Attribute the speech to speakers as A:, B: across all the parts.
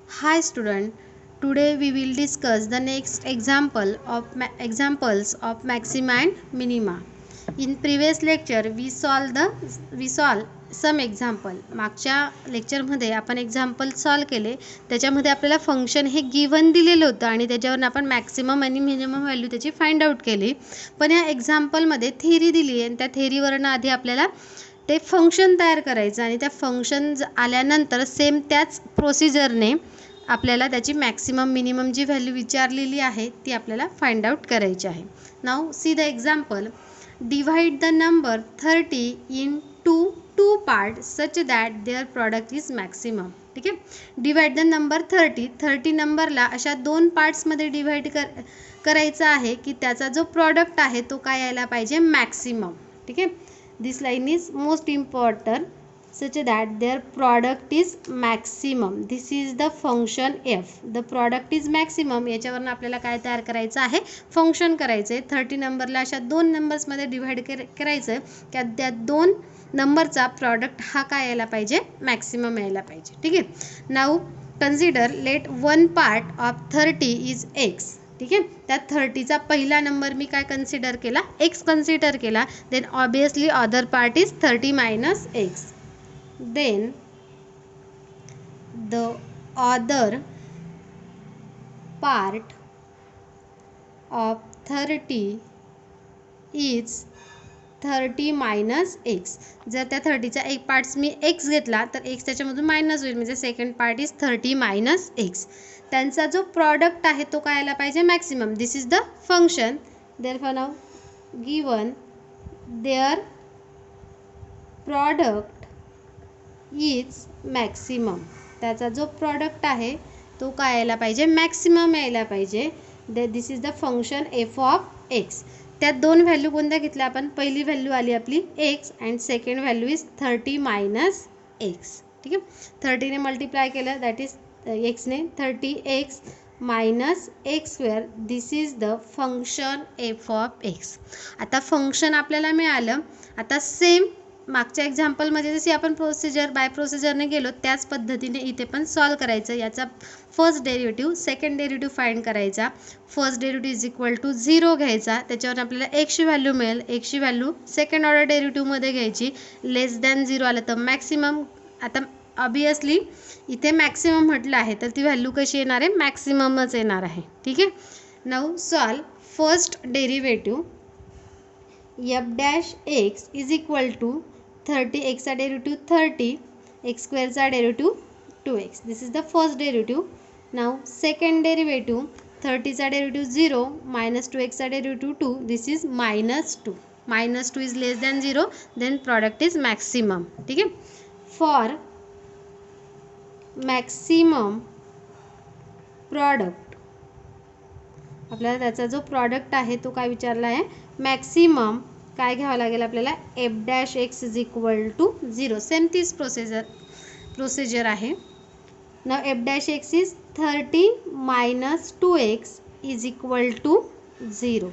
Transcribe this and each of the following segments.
A: Hi student, today we will discuss the next examples of maxima and minima. In previous lecture we solve some example. मागच्या लेक्चरमध्ये आपण example solve केले. त्याच्यामध्ये आपल्याला function हे given दिलेलं होतं आणि त्याच्यावरून आपण मॅक्सिमम आणि मिनिमम व्हॅल्यू त्याची फाइंड आउट केली. पण या एक्झाम्पलमध्ये थेरी दिली आहे आणि त्या थेरीवरून आधी आपल्याला ते फंक्शन तयार करायचं आणि त्या फंक्शन आल्यानंतर सेम त्याच प्रोसिजरने आपल्याला त्याची मॅक्सिमम मिनिमम जी व्हॅल्यू विचारलेली आहे ती आपल्याला फाइंड आउट करायची आहे. Now see the example. Divide the number 30 into part such that their product is maximum. ठीक आहे. डिवाइड द नंबर 30 नंबरला अशा दोन पार्ट्समध्ये डिवाइड करायचं आहे की त्याचा जो प्रॉडक्ट आहे तो काय यायला पाहिजे, मॅक्सिमम. ठीक आहे. This line is most important. such that their product is maximum. This is the function f. The product is maximum. याच्यावरून आपल्याला काय तयार करायचं आहे, फंक्शन करायचं आहे. 30 नंबरला अशा दोन नंबर्समध्ये डिवाइड करायचं आहे की त्या दोन नंबरचा प्रॉडक्ट हा काय यायला पाहिजे, मॅक्सिमम यायला पाहिजे. ठीक आहे. Now consider let one part of 30 is x. ठीक आहे. त्या 30चा पहिला नंबर मी काय कन्सिडर केला, एक्स कन्सिडर केला. Then obviously other part is 30 minus x. Then the other part of 30 is 30 minus x. जर त्या 30चा एक पार्ट्स मी एक्स घेतला तर एक्स त्याच्यामधून मायनस होईल, म्हणजे second part is 30 minus x. त्यांचा जो प्रॉडक्ट आहे तो काय यायला पाहिजे, maximum. This is the function. Therefore now given their product is maximum. त्याचा जो प्रॉडक्ट आहे तो काय यायला पाहिजे, मॅक्सिमम यायला पाहिजे. This is the function f of x. त्यात दोन व्हॅल्यू कोणत्या घेतल्या आपण, पहिली व्हॅल्यू आली आपली x and second value is 30 minus x. ठीक आहे. 30ने मल्टिप्लाय केलं दॅट इज एक्सने 30x minus x square. This is the function f of x. आता फंक्शन आपल्याला मिळालं. आता सेम मागच्या एक्झाम्पलमध्ये जशी आपण बाय प्रोसिजरने गेलो त्याच पद्धतीने इथे पण सॉल्व करायचं. याचा first derivative second derivative find करायचा. First derivative is equal to 0 घ्यायचा. त्याच्यावर आपल्याला एक्सची व्हॅल्यू मिळेल. एक्सची व्हॅल्यू सेकंड ऑर्डर डेरिव्हेटिव्हमध्ये घ्यायची. लेस दॅन 0 आलं तर मॅक्सिमम. आता ऑब्वियसली इथे मॅक्सिमम म्हटलं आहे तर ती व्हॅल्यू कशी येणार आहे, मॅक्सिममच येणार आहे. ठीक आहे. Now solve first derivative. F dash x is equal to 30 एक्सचा डेरिव्हेटिव्ह 30, एक्स स्क्वेअरचा derivative 2x. This is the first derivative. Now second derivative 30चा डेरिव्हेटिव्ह 0 मायनस 2xचा derivative 2. This is -2. -2 is less than 0. Then product is maximum. ठीक आहे. For maximum product आपल्याला त्याचा जो product आहे तो काय विचारला आहे, मॅक्सिमम काय घ्यावं लागेल आपल्याला, f dash x is equal to 0. Same तीच प्रोसिजर आहे. Now f dash x is 30 minus 2x is equal to 0.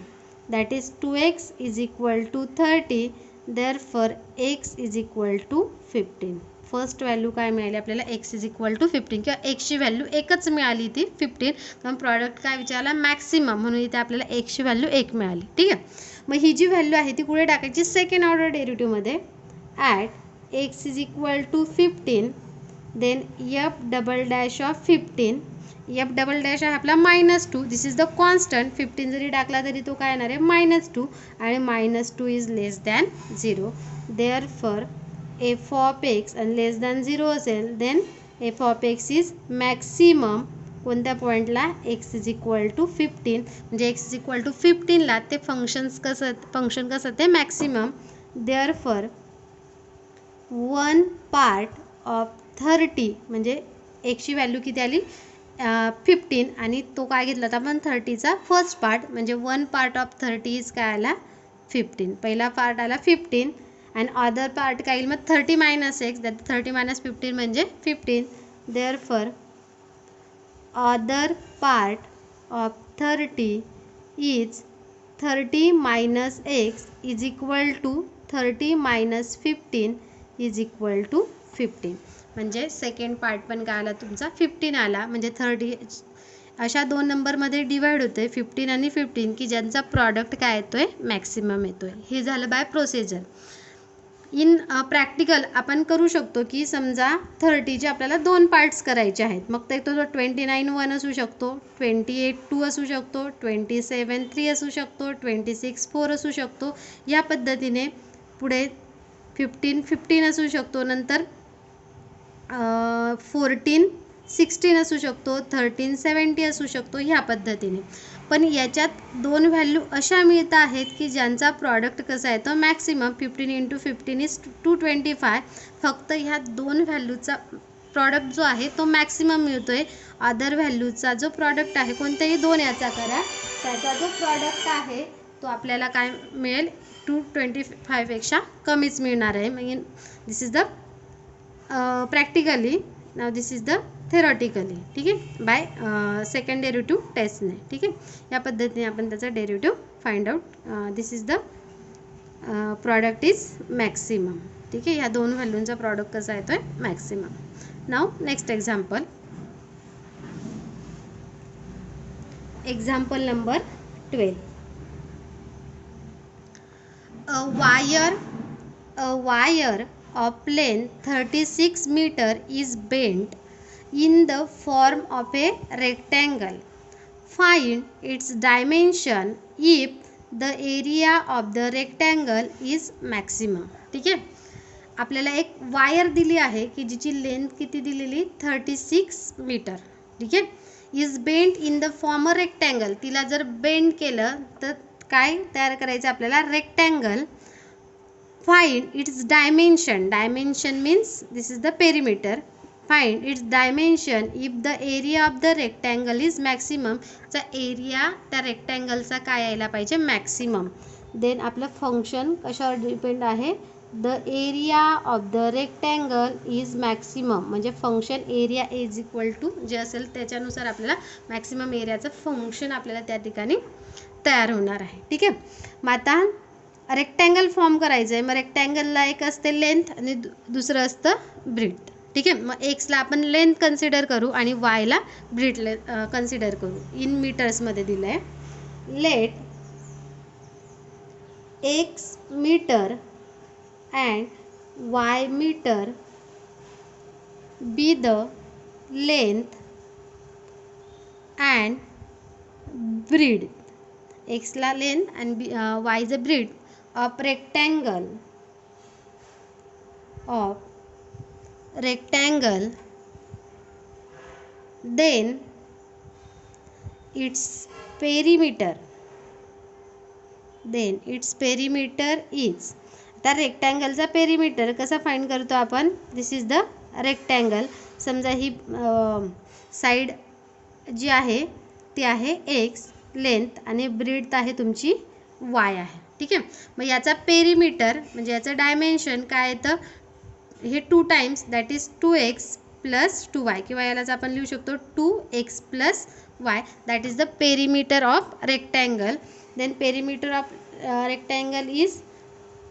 A: That is 2x is equal to 30. Therefore x is equal to 15. First value काय मिळाली आपल्याला, x is equal to 15 किंवा एक्सची value एकच मिळाली ती 15. कारण प्रॉडक्ट काय विचारला, मॅक्सिमम, म्हणून इथे आपल्याला एक्सची व्हॅल्यू 1 मिळाली. ठीक आहे. मग ही जी व्हॅल्यू आहे ती पुढे टाकायची सेकंड ऑर्डर डेरिव्हेटिव्हमध्ये. At x is equal to 15. Then f double dash of 15. F double dash आहे आपला -2. This is the constant. 15 जरी टाकला तरी तो काय येणार आहे, -2. आणि -2 is less than 0. Therefore f of x आणि लेस दॅन 0 असेल then f of x is maximum. कोणत्या पॉईंटला, एक्स इज इक्वल टू 15. म्हणजे एक्स इज इक्वल टू 15ला ते फंक्शन कसं ते maximum. Therefore one part of 30 म्हणजे एक्सची व्हॅल्यू किती आली, 15 आणि तो काय घेतला होता आपण 30चा फर्स्ट पार्ट. म्हणजे वन पार्ट ऑफ 30 इज काय आला, 15. पहिला पार्ट आला 15 अँड अदर पार्ट काय येईल मग 30 मायनस एक्स. दॅट 30 मायनस 15 म्हणजे 15. Therefore other part of 30 is 30 minus x is equal to 30 minus 15 is equal to 15. म्हणजे सेकंड पार्ट पण काय आला तुमचा 15 आला, म्हणजे 30 अशा 2 नंबरमध्ये डिवाइड होते 15 आणि 15 की ज्यांचा प्रॉडक्ट काय येतोय मॅक्सिमम येतोय. हे झालं बाय प्रोसिजर. इन प्रॅक्टिकल आपण करू शकतो की समजा 30चे आपल्याला 2 पार्ट्स करायचे आहेत, मग ते तो 29 1 असू शकतो, 28 2 असू शकतो, 27 3 असू शकतो, 26 4 असू शकतो. या पद्धतीने पुढे 15 15 असू शकतो, नंतर 14 16 असू शकतो, 13 70 असू शकतो, ह्या पद्धतीने. पण याच्यात 2 व्हॅल्यू अशा मिळत आहेत की ज्यांचा प्रॉडक्ट कसा आहे तो मॅक्सिमम 15 × 15 इज 225. फक्त ह्या 2 व्हॅल्यूचा प्रॉडक्ट जो आहे तो मॅक्सिमम मिळतो आहे. अदर व्हॅल्यूचा जो प्रॉडक्ट आहे, कोणत्याही 2 याचा करा, त्याचा जो प्रॉडक्ट आहे तो आपल्याला काय मिळेल 225पेक्षा कमीच मिळणार आहे. म्हणजे this is the practically, now this is the theoretically. ठीक आहे, बाय सेकंड डेरिव्हेटिव्ह टेस्टने. ठीक आहे, या पद्धतीने आपण त्याचा derivative find out. This is the product is maximum. ठीक आहे, ह्या 2 व्हॅल्यूंचा प्रॉडक्ट कसा येतोय maximum. Now next example. Example number 12. A wire of length 36 meter is bent in the form of a rectangle. Find its dimension if the area of the rectangle is maximum. ठीक आहे, आपल्याला एक wire दिली आहे की जिची length किती दिलेली 36 मीटर. ठीक आहे, is bent in the form a rectangle. तिला जर बेंड केलं तर काय तयार करायचं आपल्याला, rectangle. Find its dimension. Dimension means this is the perimeter. Find its dimension if the area of the rectangle is maximum. चा एरिया त्या रेक्टँगलचा काय यायला पाहिजे, मॅक्सिमम. देन आपलं फंक्शन कशावर डिपेंड आहे, the area of the rectangle is maximum. म्हणजे function area is equal to जे असेल त्याच्यानुसार आपल्याला मॅक्सिमम एरियाचं फंक्शन आपल्याला त्या ठिकाणी तयार होणार आहे. ठीक आहे, मग आता रेक्टँगल फॉर्म करायचं आहे. मग रेक्टँगलला एक असते लेंथ आणि दुसरं असतं ब्रीथ. ठीक आहे, मग एक्सला आपण लेंथ कन्सिडर करू आणि वायला ब्रीथ कन्सिडर करू. इन मीटर्समध्ये दिलं आहे. Let x metre and y metre be the length and breadth. एक्सला length and y is a breadth of rectangle then its perimeter is. आता रेक्टँगलचा पेरिमीटर कसा फाइंड करतो आपण, दिस इज द रेक्टँगल. समजा ही साईड जी आहे ती आहे एक्स लेंथ आणि ब्रीड आहे तुमची वाय आहे. ठीक आहे, मग याचा पेरिमीटर म्हणजे याचं डायमेन्शन काय येतं, हे 2 times that is 2x + 2y, किंवा यालाच आपण लिहू शकतो 2x + y. That is the perimeter of rectangle. Then perimeter of rectangle is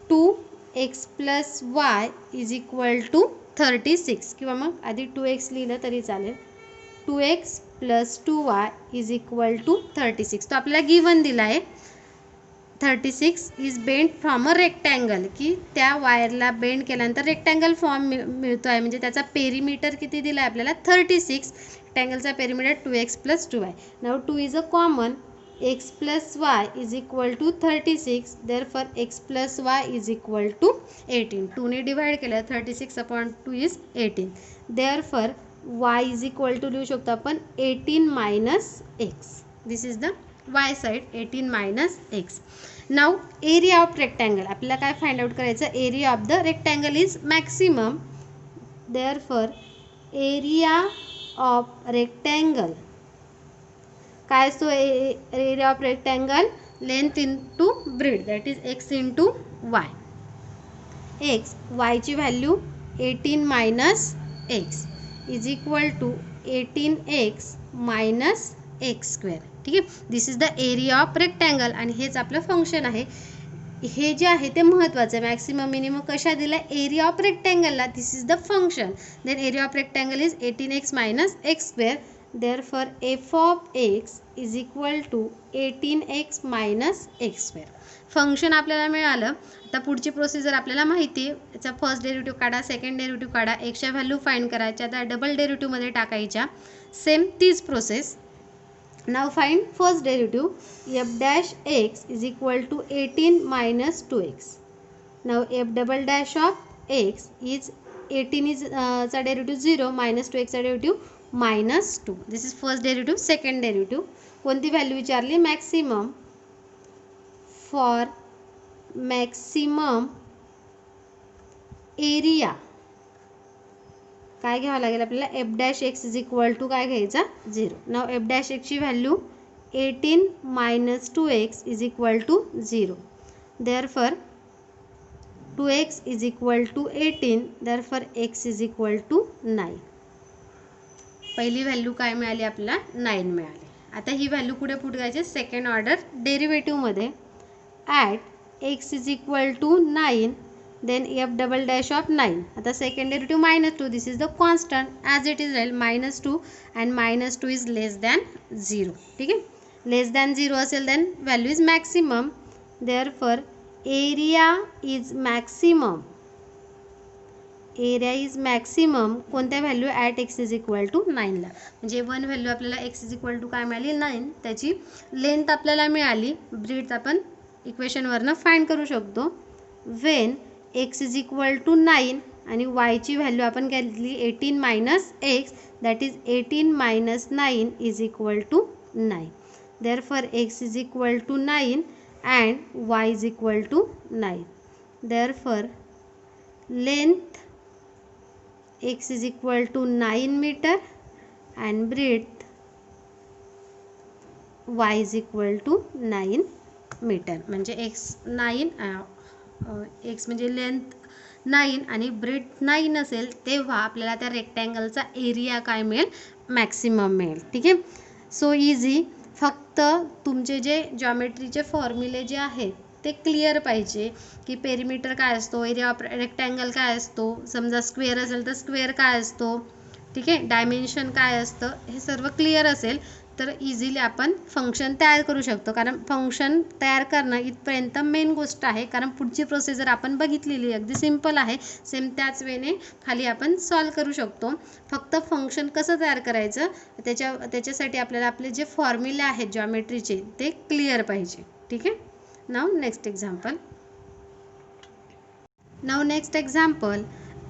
A: 2x + y is equal to 36, किंवा मग आधी 2x लिहिलं तरी चालेल. 2x + 2y is equal to 36. तो आपल्याला गिवन दिला आहे. 36 is bend from a rectangle, की त्या वायरला बेंड केल्यानंतर रेक्टँगल फॉर्म मिळतो आहे. म्हणजे त्याचा पेरिमीटर किती दिला आहे आपल्याला 36. रेक्टँगलचा perimeter 2x + 2y. Now 2 is a common. x + y is equal to 36. Therefore x + y is equal to 18. 2 ने डिवाइड केलं 36/2 is 18. Therefore y is equal to लिहू शकतो आपण 18 - x. This is the y side 18 - x. Now area of rectangle आपल्याला काय find out करायचं, area of the rectangle is maximum. Therefore area of rectangle काय असतो, area of rectangle length into breadth that is x into y. X वायची value 18 - x is equal to 18x - x². ठीक आहे, this is the area of rectangle आणि हेच आपलं function आहे. हे जे आहे ते महत्त्वाचं आहे. मॅक्सिमम मिनिमम कशा दिला, एरिया ऑफ रेक्टँगलला. This is the function. Then area of rectangle is 18x minus x square. Therefore f of x is equal to 18x minus x square. Function आपल्याला मिळालं. आता पुढची प्रोसिजर आपल्याला माहिती आहे. याचा फर्स्ट डेरिव्हेटिव्ह काढा, सेकंड डेरिव्हेटिव्ह काढा, एक्सच्या व्हॅल्यू फाइंड करायच्या, त्या डबल डेरिव्हेटिव्हमध्ये टाकायच्या. सेम तीच process. Now find first derivative. F dash x is equal to 18 minus 2x. Now f double dash of x is 18 is चा derivative 0 minus 2x चा derivative minus 2. This is first derivative. Second derivative कोणती value विचारली, maximum. For maximum area काय घ्यावं लागेल आपल्याला, f dash x is equal to काय घ्यायचा, 0. नाव एफ डॅश एक्सची value 18 minus 2x is equal to 0. Therefore 2x is equal to 18. Therefore x is equal to 9. पहिली व्हॅल्यू काय मिळाली आपल्याला, 9 मिळाली. आता ही व्हॅल्यू कुठे पुट करायची, सेकंड ऑर्डर डेरिव्हेटिव्हमध्ये. At x is equal to 9. then f double dash of 9. आता second derivative minus 2. this is the constant as it is राहील minus 2 and minus 2 is less than 0. ठीक आहे, less than 0 असेल then value is maximum. therefore area is maximum. Area is maximum कोणत्या value, at x is equal to 9ला. म्हणजे one value आपल्याला x is equal to काय मिळाली, 9. त्याची लेंथ आपल्याला मिळाली. ब्रीथ आपण इक्वेशनवरनं फाइंड करू शकतो. When x is equal to 9 आणि वायची व्हॅल्यू आपण घेतली 18 minus x. That is 18 minus 9 is equal to 9. Therefore x is equal to 9 and y is equal to 9. Therefore length x is equal to 9 meter and breadth y is equal to 9 meter. म्हणजे x 9 x म्हणजे length 9 आणि breath 9 असेल तेव्हा आपल्याला त्या रेक्टँगलचा area काय मिळेल, maximum मिळेल. ठीक आहे, सो इझी. फक्त तुमचे जे जॉमेट्रीचे फॉर्म्युले जे आहेत ते क्लिअर पाहिजे की पेरिमीटर काय असतो, एरिया ऑफ रेक्टँगल काय असतो, समजा स्क्वेअर असेल तर स्क्वेअर काय असतो, ठीक आहे, डायमेन्शन काय असतं, हे सर्व क्लिअर असेल तर इझिली आपण फंक्शन तयार करू शकतो. कारण फंक्शन तयार करणं इथपर्यंत मेन गोष्ट आहे. कारण पुढची प्रोसिजर आपण बघितलेली अगदी सिम्पल आहे. सेम त्याच वेने खाली आपण सॉल्व करू शकतो. फक्त फंक्शन कसं तयार करायचं त्याच्यासाठी आपल्याला आपले जे फॉर्म्युले आहेत जॉमेट्रीचे ते क्लिअर पाहिजे. ठीक आहे. Now next example.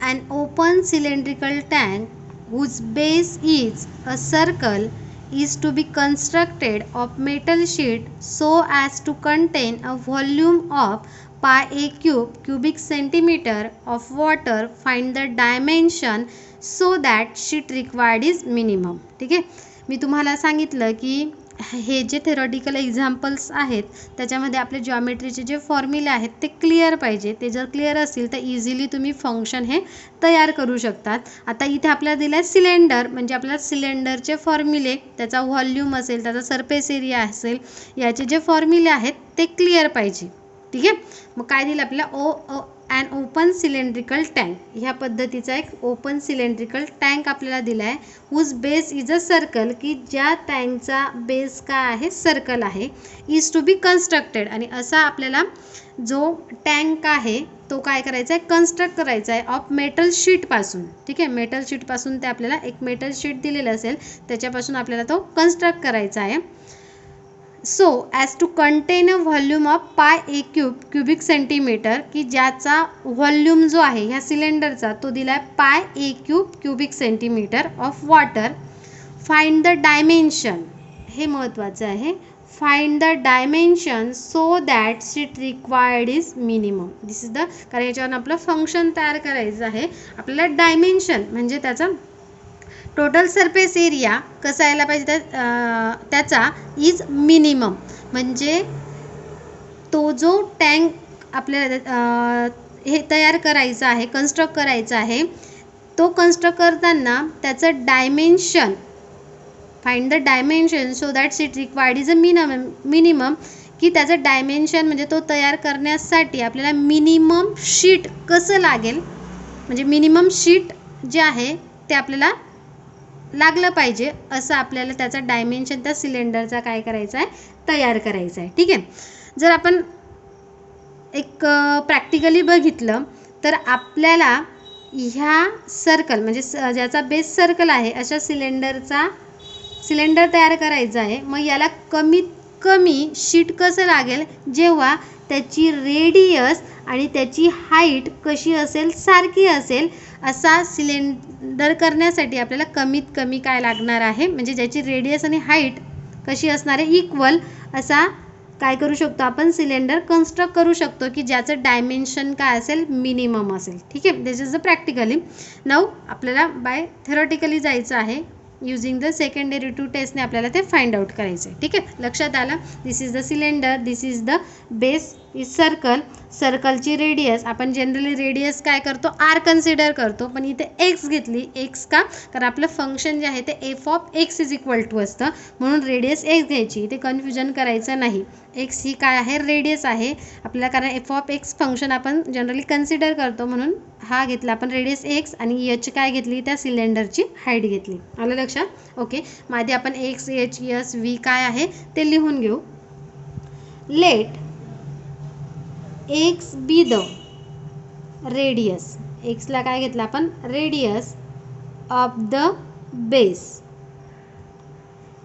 A: An open cylindrical tank whose base is a circle is to be constructed of metal sheet so as to contain a volume of pi a cube cubic centimeter of water. Find the dimension so that sheet required is minimum. ठीक आहे, मी तुम्हाला सांगितलं की हे जे theoretical examples आहेत त्याच्यामध्ये आपले जॉमेट्रीचे जे फॉर्म्युले आहेत ते क्लिअर पाहिजे. ते जर क्लिअर असतील तर इझिली तुम्ही फंक्शन हे तयार करू शकतात. आता इथे आपल्याला दिलं आहे सिलेंडर, म्हणजे आपल्याला सिलेंडरचे फॉर्म्युले, त्याचा व्हॉल्यूम असेल, त्याचा सरफेस एरिया असेल, याचे जे फॉर्म्युले आहेत ते क्लिअर पाहिजे. ठीक आहे, मग काय दिलं आपल्याला, ॲन ओपन सिलेंड्रिकल टँक. ह्या पद्धतीचा एक ओपन सिलेंड्रिकल टँक आपल्याला दिला आहे. Whose base is a circle, की ज्या टँकचा बेस काय आहे, सर्कल आहे. इज टू बी कन्स्ट्रक्टेड, आणि असा आपल्याला जो टँक आहे तो काय करायचा आहे, कन्स्ट्रक्ट करायचा आहे ऑफ मेटल शीटपासून. ठीक आहे, मेटल शीटपासून ते आपल्याला एक मेटल शीट दिलेलं असेल त्याच्यापासून आपल्याला तो कन्स्ट्रक्ट करायचा आहे. So as to contain a volume of pi a cubic centimetre, की ज्याचा व्हॉल्यूम जो आहे ह्या सिलेंडरचा तो दिला आहे pi a cubic centimetre of water. Find the dimension, हे महत्त्वाचं आहे. Find the dimension so that sheet required is minimum. This is the, कारण याच्यावर आपलं फंक्शन तयार करायचं आहे. आपल्याला डायमेन्शन म्हणजे त्याचा टोटल सरफेस एरिया कसा यायला पाहिजे, त्याचा इज मिनिमम. म्हणजे तो जो टँक आपल्याला हे तयार करायचा आहे, कन्स्ट्रक्ट करायचा आहे, तो कन्स्ट्रक्ट करताना त्याचं dimension, find the dimension so that sheet required is a minimum. की त्याचं डायमेन्शन म्हणजे तो तयार करण्यासाठी आपल्याला मिनिमम शीट कसं लागेल, म्हणजे मिनिमम शीट जे आहे ते आपल्याला लागलं पाहिजे असं आपल्याला त्याचं डायमेन्शन त्या सिलेंडरचा काय करायचं आहे, तयार करायचं आहे. ठीक आहे. जर आपण एक प्रॅक्टिकली बघितलं तर आपल्याला ह्या सर्कल म्हणजे ज्याचा बेस सर्कल आहे अशा सिलेंडर तयार करायचा आहे. मग याला कमीत कमी शीट कसं लागेल, जेव्हा त्याची रेडियस आणि त्याची हाईट कशी असेल, सारखी असेल. असा सिलेंडर करण्यासाठी आपल्याला कमीत कमी काय लागणार आहे, म्हणजे ज्याची रेडियस आणि हाईट कशी असणार आहे, इक्वल असा काय करू शकतो आपण, सिलेंडर कन्स्ट्रक्ट करू शकतो की ज्याचं डायमेन्शन काय असेल, मिनिमम असेल. ठीक आहे. This is the practically. Now आपल्याला बाय थेरॉटिकली जायचं आहे. युजिंग द सेकंड डेरिव्हेटिव्ह टेस्टने आपल्याला ते फाइंड आउट करायचं आहे. ठीक आहे. लक्षात आलं. This is the cylinder, this is the base, is circle. सर्कलची रेडियस आपण जनरली रेडियस काय करतो, आर कन्सिडर करतो, पण इथे एक्स घेतली. एक्स का, कारण आपलं फंक्शन जे आहे ते f of x is equal to असतं, म्हणून रेडियस एक्स घ्यायची. इथे कन्फ्युजन करायचं नाही. एक्स ही काय आहे, रेडियस आहे आपल्याला, कारण एफ ऑफ एक्स फंक्शन आपण जनरली कन्सिडर करतो, म्हणून हा घेतला आपण रेडियस एक्स, आणि एच काय घेतली, त्या सिलेंडरची हाईट घेतली. आलं लक्षात. ओके. मग आधी आपण एक्स, एच, एस, व्ही काय आहे ते लिहून घेऊ. Let x be the radius, एक्सला काय घेतलं आपण, radius of the base.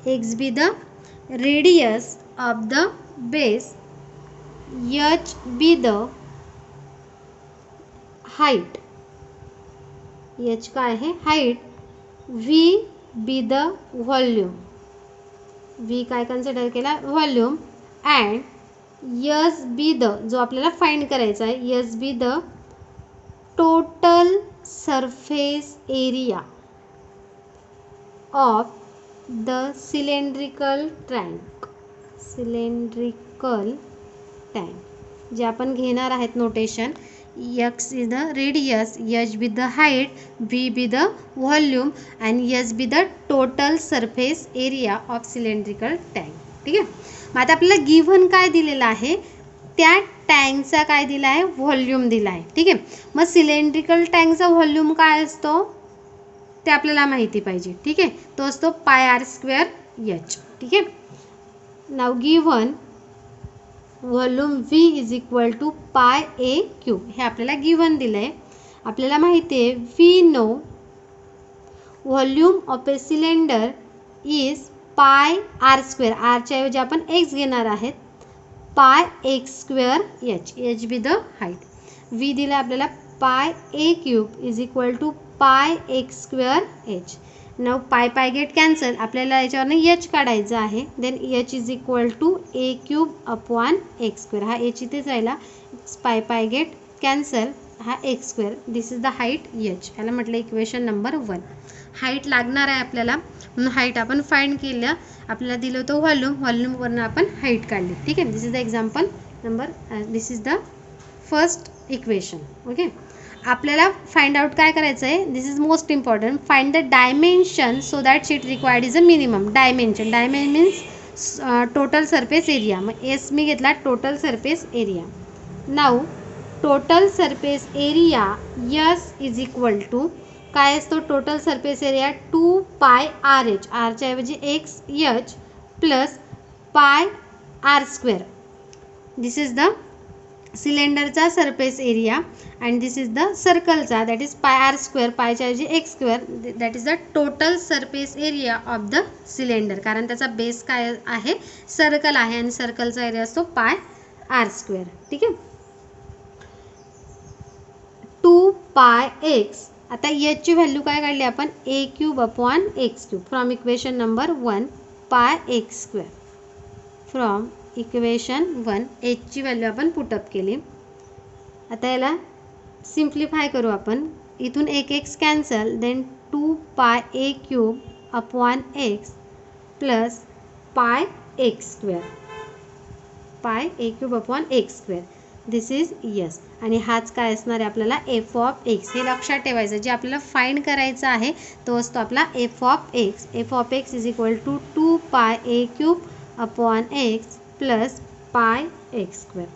A: X be the radius of the base, h be the height, h काय आहे, height, v be the volume, v काय कन्सिडर केला, volume, and s be the, जो आपल्याला फाइंड करायचा आहे, s be the total surface area of the cylindrical tank. Cylindrical tank जे आपण घेणार आहेत notation, x is the radius, H be the height, v be the volume, and s be the total surface area of cylindrical tank. ठीक आहे. मग आता आपल्याला given काय दिलेलं आहे, त्या टँकचा काय दिला आहे, व्हॉल्यूम दिला आहे. ठीक आहे. मग सिलेंड्रिकल टँकचा व्हॉल्यूम काय असतो ते आपल्याला माहिती पाहिजे. ठीक आहे. तो असतो पाय आर स्क्वेअर एच. ठीक आहे. Now given volume V is equal to pi a cube, हे आपल्याला गिव्हन दिलं आहे. आपल्याला माहिती आहे we know volume of a cylinder is pi R square, आरच्या ऐवजी आपण एक्स घेणार आहेत, pi x square h, h be the height. V दिला आपल्याला pi a cube is equal to pi x square h. Now pi pi get cancel, आपल्याला याच्यावरनं h काढायचं आहे. Then H is equal to a cube upon x square, हा h इथेच राहिला, pi pi get cancel, हा x square. This is the height H. याला म्हटलं इक्वेशन नंबर 1. हाईट लागणार आहे आपल्याला, म्हणून हाईट आपण फाइंड केलं. आपल्याला दिलं होतं व्हॉल्यूम, व्हॉल्यूमवरनं आपण हाईट काढली. ठीक आहे. This is the example number, this is the first equation. Okay. आपल्याला फाइंड आउट काय करायचं आहे, this is most important. Find the dimension so that sheet required is a minimum. Dimension, dimension means total surface area. मग S मी घेतला total surface area. Now total surface area S is equal to काय असतो, total surface area 2 pi R H, आरच्या ऐवजी x H plus pi R square. This is the सिलेंडरचा surface area and this is the सर्कलचा, that is pi R square, पायच्या ऐवजी x square, that is the total surface area of the cylinder, कारण त्याचा base काय आहे, circle आहे, आणि सर्कलचा एरिया असतो पाय आर स्क्वेअर. ठीक आहे. 2 पाय एक्स, आता एचची व्हॅल्यू काय काढली आपण, a cube upon x cube, from equation number 1 pi x square. From equation 1 एचची व्हॅल्यू आपण पुटअप केली. आता याला सिम्प्लिफाय करू आपण. इथून एक x cancel, then 2 pi a cube upon x plus pi x square, pi a cube upon x square. This is S. आणि हाच काय असणार आहे आपल्याला, एफ ऑफ एक्स. हे लक्षात ठेवायचं, जे आपल्याला फाइंड करायचं आहे तो असतो आपला f of x. F of x is equal to 2 pi a cube upon x plus pi x square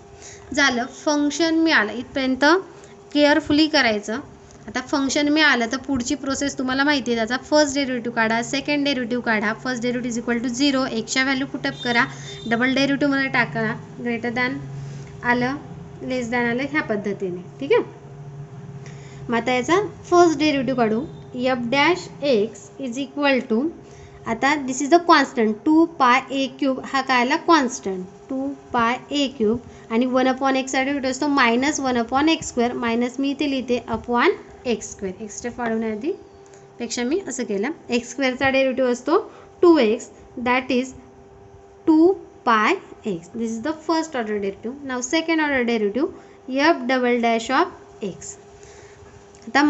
A: झालं. फंक्शन मिळालं इथपर्यंत केअरफुली करायचं. आता फंक्शन मिळालं तर पुढची प्रोसेस तुम्हाला माहिती आहे. त्याचा फर्स्ट डेरिव्हेटिव्ह काढा, सेकंड डेरिव्हेटिव्ह काढा. First derivative is equal to 0, एक्सच्या व्हॅल्यू पुटअप करा, डबल डेरिव्हेटिव्हमध्ये टाका, ग्रेटर दॅन आलं, लेस दॅन आलं, ह्या पद्धतीने. ठीक आहे. मग आता याचा फर्स्ट डेरिव्हेटिव्ह काढू. F dash x is equal to, आता this is the constant 2 pi a cube, हा काय आला कॉन्स्टंट 2 पाय ए क्यूब, आणि 1/x चा डेरिव्हेटिव्ह असतो -1/x स्क्वेअर, मायनस मी इथे लिहिते upon x square. X step वाढवण्याआधी पेक्षा मी असं केलं. एक्स स्क्वेअरचा डेरिव्हेटिव्ह असतो 2x, that is 2 pi x. This is the first order derivative. Now second order derivative F double dash of x. आता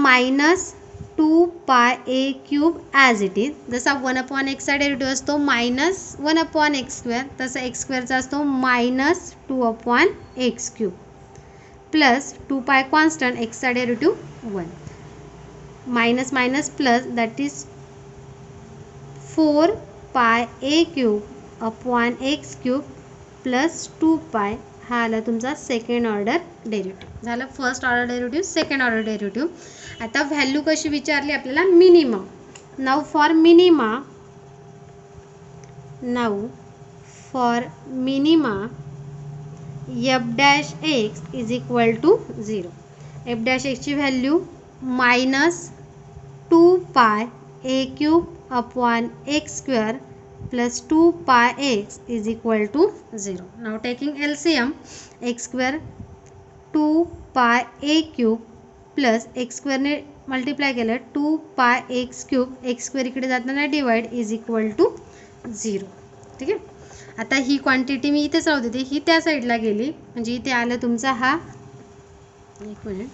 A: -2 pi a cube as it is. जसा 1/x चा डेरिव्हेटिव्ह असतो -1/x स्क्वेअर, तसा x स्क्वेअरचा असतो -2/x cube, plus 2 pi constant, एक्सचा derivative 1, minus minus plus, that is 4 pi a cube upon x cube plus 2 pi. हा आला तुमचा सेकंड ऑर्डर डेरिव्हेटिव्ह. झालं first order derivative, second order derivative. आता value कशी विचारली आपल्याला, minimum. Now for minima f dash x is equal to 0. F dash एक्सची value -2 pi a cube upon x square plus 2 pi x is equal to 0. Now taking LCM, x square 2 pi a cube plus x स्क्वेअरने multiply केलं 2 pi x cube, x square इकडे जाताना divide is equal to 0. ठीक आहे. आता ही quantity मी इथेच राहू देते, ही त्या साईडला गेली, म्हणजे इथे आलं तुमचा हा, एक minute,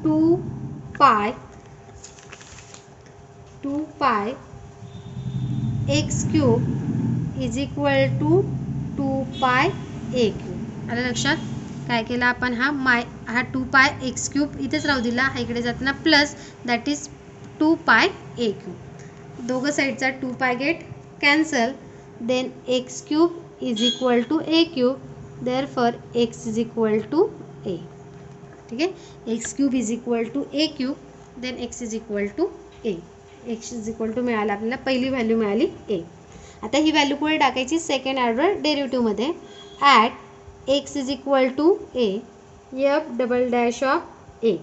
A: 2 pi x cube is equal to 2 pi a cube. आलं लक्षात. काय केलं आपण, हा 2 पाय एक्स क्यूब इथेच राहू दिला, हा इकडे जाताना plus, that is 2 pi a cube. दोघं साईडचा 2 pi get cancel, then x cube is equal to a cube, therefore x is equal to a. ठीक आहे. X cube is equal to a cube, then x is equal to a. X is equal to मिळाला आपल्याला, पहिली value मिळाली ए. आता ही value पुढे टाकायची सेकंड ऑर्डर डेरिव्हेटिव्हमध्ये. At x is equal to a f double dash of a.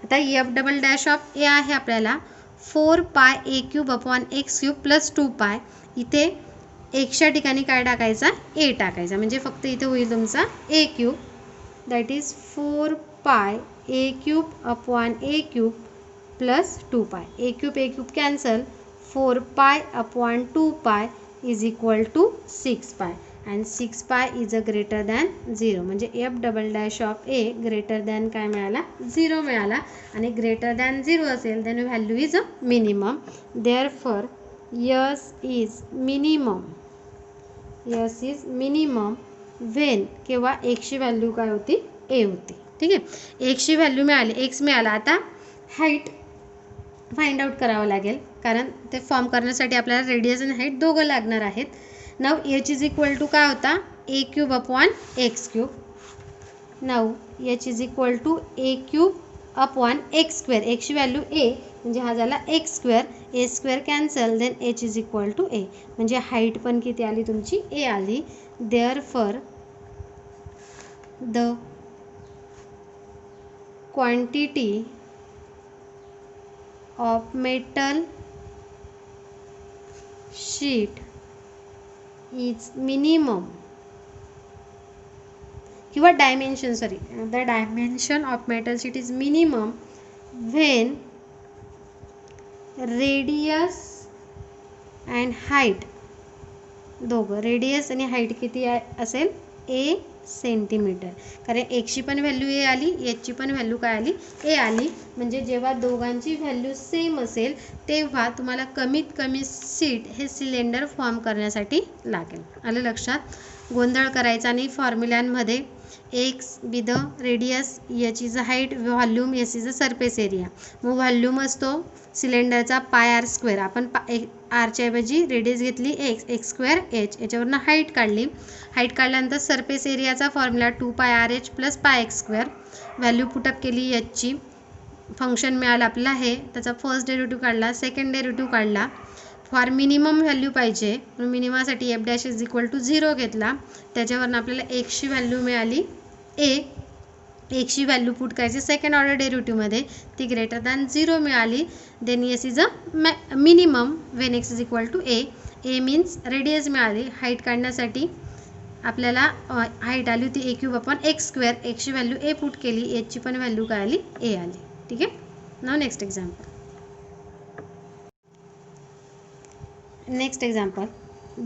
A: आता f double dash of a आहे आपल्याला 4 pi a cube upon x cube plus 2 pi. इथे एक्सच्या ठिकाणी काय टाकायचा, ए टाकायचा, म्हणजे फक्त इथे होईल तुमचा ए cube, that is 4 pi a cube upon A cube plus 2 pi. A cube cancel, 4 pi upon 2 पाय इज इक्वल टू 6 पाय, अँड 6 पाय इज अ ग्रेटर दॅन 0, म्हणजे f double dash of a greater than काय मिळाला, 0 मिळाला. आणि greater than 0 असेल then value is a minimum. Therefore s is minimum when, केव्हा एक्सची व्हॅल्यू काय होती, ए होती. ठीक आहे. एक्सची व्हॅल्यू मिळाली, एक्स मिळाला. आता हाईट फाइंड आउट करावं लागेल, कारण ते फॉर्म करण्यासाठी आपल्याला रेडियस आणि हाईट दोघं लागणार आहेत. Now H is equal to काय होता, a cube upon x cube. Now H is equal to a cube upon x square. एक्सची व्हॅल्यू ए, म्हणजे हा झाला x square, a square cancel, then H is equal to a, म्हणजे height पण किती आली तुमची, ए आली. Therefore the quantity of metal sheet is minimum, किंवा dimension, the dimension of metal sheet is minimum when radius and height, दोघं radius आणि height किती असेल, ए सेंटीमीटर. कारण एक्सची पण व्हॅल्यू ए आली, एचची पण व्हॅल्यू काय आली, ए आली. म्हणजे जेव्हा दोघांची व्हॅल्यू सेम असेल तेव्हा तुम्हाला कमीत कमी सीट हे सिलेंडर फॉर्म करण्यासाठी लागेल. आलं लक्षात. गोंधळ करायचा नाही फॉर्म्युल्यांमध्ये. X be the radius, H is a height, volume S is a surface area. मग व्हॉल्यूम असतो सिलेंडरचा पाय आर स्क्वेअर. आपण आरच्या ऐवजी रेडियस घेतली एक्स स्क्वेअर एच, याच्यावरनं हाईट काढली. हाईट काढल्यानंतर सरफेस एरियाचा formula 2 pi R H plus pi x square. Value put up केली एचची, फंक्शन मिळालं आपल्याला हे, त्याचा फर्स्ट डेरिव्हेटिव्ह काढला, सेकंड डेरिव्हेटिव्ह काढला. फॉर मिनिमम व्हॅल्यू पाहिजे म्हणून मिनिमासाठी f dash is equal to 0 घेतला. त्याच्यावरनं आपल्याला एक्सची व्हॅल्यू मिळाली ए. एक्सची व्हॅल्यू पुट करायची सेकंड ऑर्डर डेरिव्हेटिव्हमध्ये, ती ग्रेटर दॅन 0 मिळाली. Then S is a minimum when x is equal to a. A means radius मिळाली. हाईट काढण्यासाठी आपल्याला हाईट आली होती a cube upon x square. एक्सची व्हॅल्यू ए पुट केली, एचची पण व्हॅल्यू काय आली ए आली. ठीक आहे. Now next example. Next example,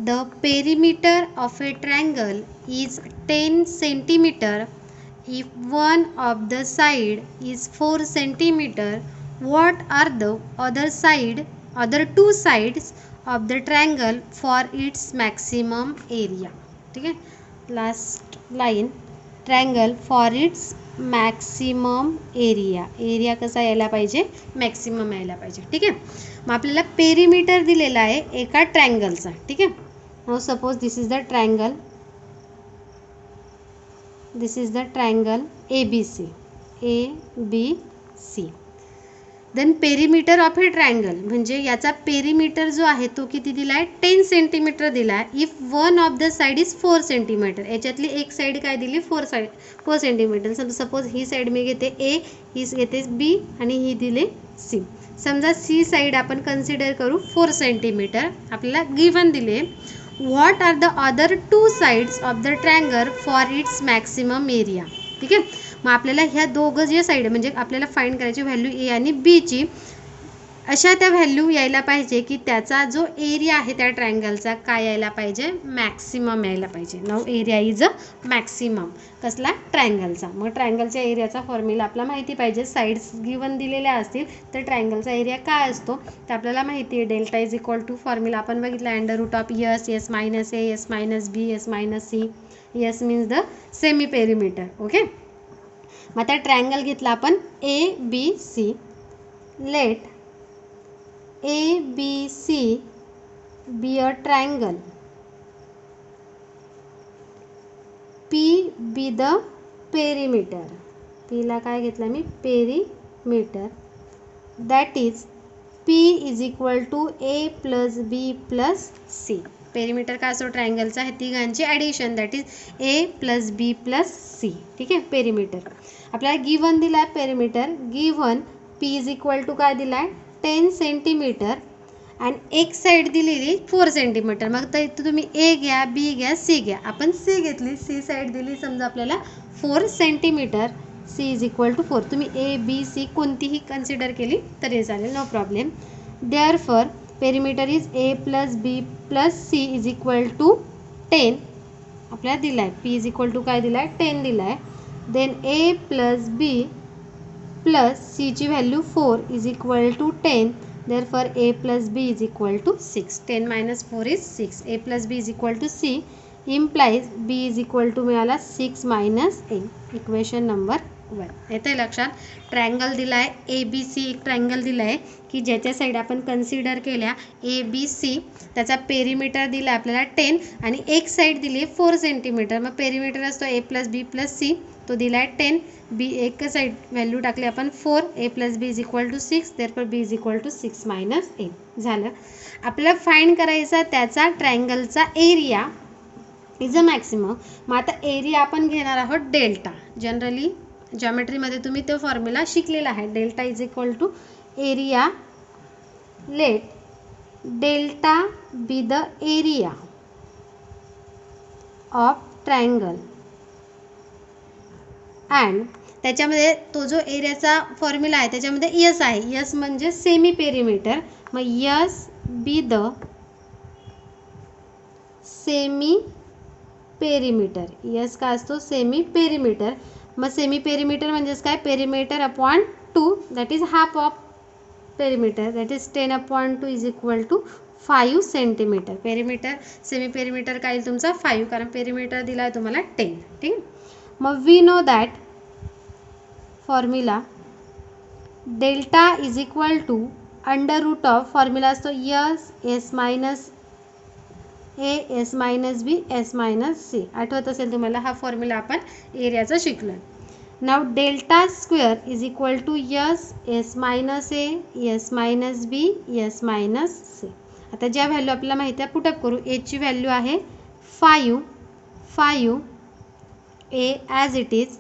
A: the perimeter of a triangle is 10 centimeter if one of the side is 4 centimeter. What are the other two sides of the triangle for its maximum area? ठीक है. Last line, triangle for its maximum area कसा यायला पाहिजे, maximum यायला पाहिजे. ठीक आहे. मग आपल्याला पेरिमीटर दिलेला आहे एका ट्रायंगलचा. ठीक आहे. Now suppose this is the triangle A B C. Then perimeter of a triangle म्हणजे याचा पेरिमीटर जो आहे तो किती दिला आहे, 10 सेंटीमीटर दिला आहे. If one of the side is 4 centimetre. याच्यातली एक साईड काय दिली, 4 सेंटीमीटर. सपोज ही साईड मी घेते ए, ही घेते बी आणि ही दिली सी. समजा सी साईड आपण कन्सिडर करू 4 सेंटीमीटर. आपल्याला गिवन दिले what are the other 2 sides of the triangle for its maximum area. ठीक आहे. मग आपल्याला ह्या दोघं जे साईड म्हणजे आपल्याला फाइंड करायची व्हॅल्यू ए आणि बीची, अशा त्या व्हॅल्यू यायला पाहिजे की त्याचा जो एरिया आहे त्या ट्रायंगलचा काय यायला पाहिजे, मॅक्सिमम यायला पाहिजे. Now area is a maximum कसला, ट्रायंगलचा. मग ट्रायंगलच्या एरियाचा फॉर्म्युला आपल्याला माहिती पाहिजे. साईड्स गिवन दिलेल्या असतील तर ट्रायंगलचा एरिया काय असतो तर आपल्याला माहिती आहे. Delta is equal to formula आपण बघितला under root of S minus a, S minus b, S minus c. S means the semi perimeter. Okay. मग आता ट्रायंगल घेतला आपण a B c. Let a B c be a triangle, p be the perimeter. पीला काय घेतलं मी, perimeter. That is p is equal to a plus b plus c. Perimeter काय असतो ट्रायंगलचा, हे तिघांची addition, that is a plus b plus c. ठीक आहे. पेरिमीटर आपल्याला गिवन दिला आहे. Perimeter given p is equal to काय दिला आहे, 10 सेंटीमीटर आणि एक साईड दिलेली 4 सेंटीमीटर. मग तर इथं तुम्ही ए घ्या, बी घ्या, सी घ्या. आपण सी घेतली, सी साईड दिली समजा आपल्याला 4 centimetre. C is equal to 4. तुम्ही ए बी सी कोणतीही कन्सिडर केली तरी चालेल, no problem. Therefore perimeter is a plus b plus c is equal to 10 आपल्याला दिला आहे. पी इज इक्वल टू काय दिला आहे, 10 दिला आहे. Then a plus b plus सीची value 4 is equal to 10. Therefore a plus b is equal to 6. 10 minus 4 is 6. A plus b is equal to c implies b is equal to मिळाला 6 minus ए. Equation number 1. येतं आहे लक्षात. Triangle दिला आहे A B C. एक triangle दिला आहे की ज्याच्या साईड आपण कन्सिडर केल्या ए बी सी. त्याचा पेरिमीटर दिला आपल्याला 10 आणि एक साईड दिली आहे 4 सेंटीमीटर. मग पेरिमीटर असतो ए प्लस बी प्लस सी. तो दिला आहे 10. बी एक साईड व्हॅल्यू टाकली आपण 4. A plus b is equal to 6. Therefore B is equal to 6 minus a. झालं. आपल्याला फाइंड करायचा त्याचा ट्रायंगलचा एरिया इज अ मॅक्सिमम. मग आता एरिया आपण घेणार आहोत डेल्टा. जनरली जॉमेट्रीमध्ये तुम्ही तो फॉर्म्युला शिकलेला आहे. Delta is equal to area. Let delta be the area of triangle and त्याच्यामध्ये तो जो एरियाचा फॉर्म्युला आहे त्याच्यामध्ये यस आहे. यस म्हणजे सेमी पेरिमीटर. मग s be the semi perimeter. S काय असतो, सेमी पेरिमीटर. मग सेमी पेरिमीटर म्हणजेच काय, perimeter upon 2 that is half of perimeter. That is 10 upon 2 is equal to 5 centimetre. Perimeter semi perimeter काय तुमचा 5, कारण पेरिमीटर दिला आहे तुम्हाला 10. ठीक. मग we know that formula delta is equal to under root of formula असतो S S minus a S minus b S minus c. आठवत असेल तुम्हाला हा फॉर्म्युला आपण एरियाचा शिकलो. Now delta square is equal to S S minus a S minus b S minus c. आता ज्या व्हॅल्यू आपल्याला माहिती आहे पुटअप करू. एची व्हॅल्यू आहे 5 ए ॲज इट इज,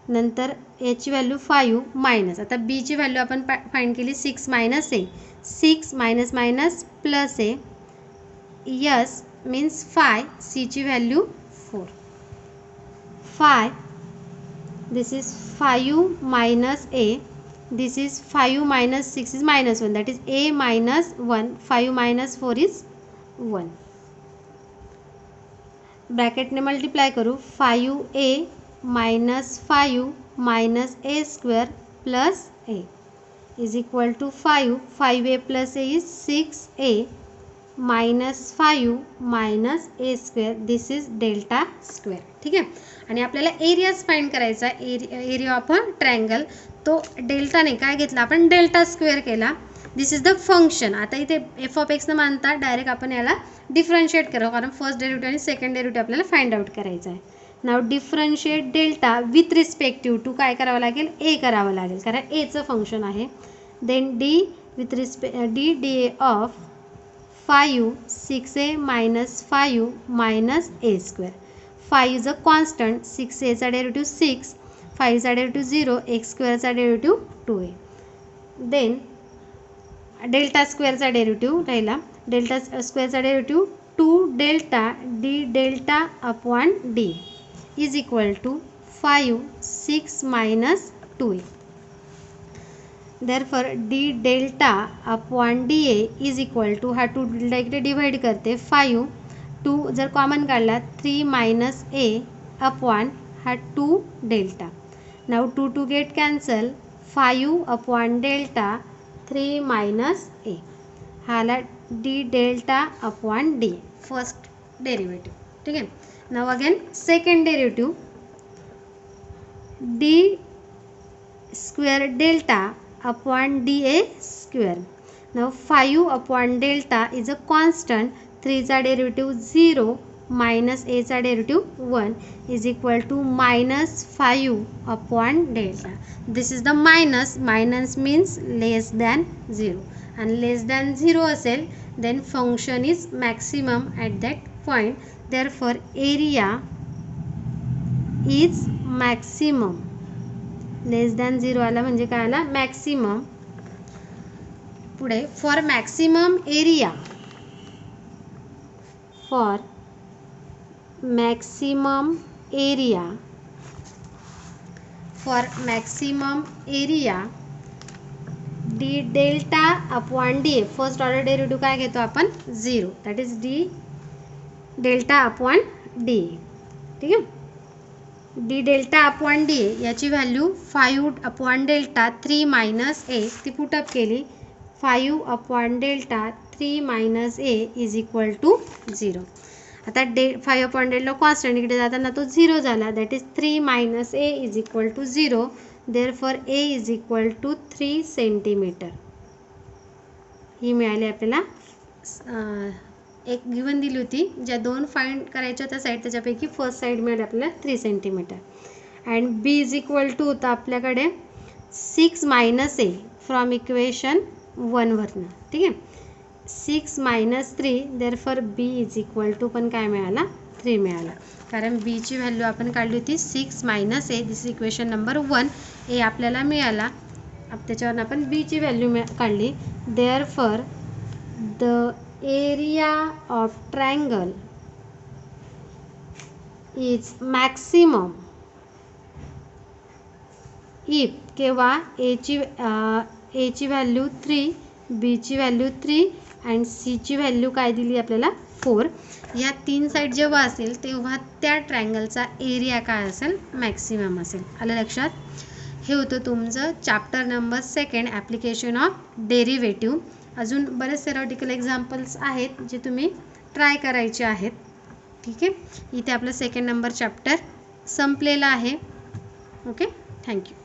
A: नंतर एची व्हॅल्यू 5 मायनस. आता बीची व्हॅल्यू आपण फाइंड केली 6 मायनस ए, 6 मायनस मायनस प्लस ए, यस मीन्स 5, सीची value 4. 5 this is 5 minus a, this is 5 minus 6 is minus 1, that is a minus 1, 5 minus 4 is 1. Bracket ने multiply करू. 5a minus 5 minus a square plus a is equal to 5. 5a plus a is 6a minus 5 minus a square, this is delta square. ठीक आहे. आणि आपल्याला areas find करायचा. Area of a triangle. तो डेल्टाने काय घेतला आपण, डेल्टा स्क्वेअर केला. दिस इज द फंक्शन. आता इथे एफ ऑफ एक्स न मानता डायरेक्ट आपण याला डिफरन्शिएट करू, कारण फर्स्ट डेरिव्हेटिव्ह आणि सेकंड डेरिव्हेटिव्ह आपल्याला फाइंड आउट करायचा आहे. Now differentiate delta with respective to काय करावं लागेल, ए करावं लागेल, कारण एचं फंक्शन आहे. Then d with d a of 5 6a minus 5 minus a square. 5 is a constant, 6a चा डेरिव्हेटिव्ह 6, 5 चा डेरिव्हेटिव्ह 0, x स्क्वेअर चा डेरिव्हेटिव्ह 2a. देन डेल्टा स्क्वेअरचा डेरिव्हेटिव्ह राहिला. डेल्टा स्क्वेअरचा derivative 2 delta D delta upon D is equal to 5 6 minus 2a. Therefore D delta upon D a is equal to, हा 2 delta इकडे divide करते, 5 2 जर common काढला 3 minus ए upon हा 2 delta. Now 2 2 get cancel, 5 upon delta 3 minus a. हा आला D delta upon D first derivative. ठीक आहे. Now again second derivative D square delta upon D a square. Now 5 upon delta is a constant, 3 चा derivative 0 minus a चा derivative 1 is equal to minus 5 upon delta. This is the minus. Minus means less than 0, आणि less than 0 असेल then function is maximum at that point. Therefore area is maximum. Less than 0 आला म्हणजे काय आला, maximum. पुढे for maximum area, for maximum area, for maximum area d delta upon D a, first order derivative काय घेतो आपण, 0, that is d delta upon d. ठीक आहे. D delta upon D a याची value 5 upon delta 3 minus a, ती put up केली. 5 upon delta 3 minus A is equal to 0. आता 5 upon delta constant, इकडे जाताना तो 0 झाला, that is 3 minus A is equal to 0. Therefore a is equal to 3 centimetre. ही मिळाली आपल्याला. एक गिवन दिली होती, ज्या 2 फाइंड करायच्या होत्या साईड, त्याच्यापैकी फर्स्ट साईड मिळाली आपल्याला 3 centimetre. And B is equal to होता आपल्याकडे 6 मायनस ए फ्रॉम इक्वेशन 1 वरनं. ठीक आहे. 6 minus 3, therefore B is equal to पण काय मिळाला, 3 मिळाला, कारण बीची व्हॅल्यू आपण काढली होती 6 मायनस ए. दिस इक्वेशन नंबर 1. ए आपल्याला मिळाला, त्याच्यावरून आपण बीची व्हॅल्यू काढली. Therefore the area of triangle is maximum if, केव्हा एची व्हॅल्यू 3, बीची व्हॅल्यू 3 अँड सीची व्हॅल्यू काय दिली आपल्याला 4. या 3 साईड जेव्हा असेल तेव्हा त्या ट्रायंगलचा एरिया काय असेल, मॅक्सिमम असेल. आलं लक्षात. हे होतं तुमचं chapter number 2 application of derivative. अजून बरेच थेरॉटिकल एक्झाम्पल्स आहेत जे तुम्ही ट्राय करायचे आहेत. ठीक आहे. इथे आपलं 2nd नंबर चॅप्टर संपलेला आहे. Okay, thank you.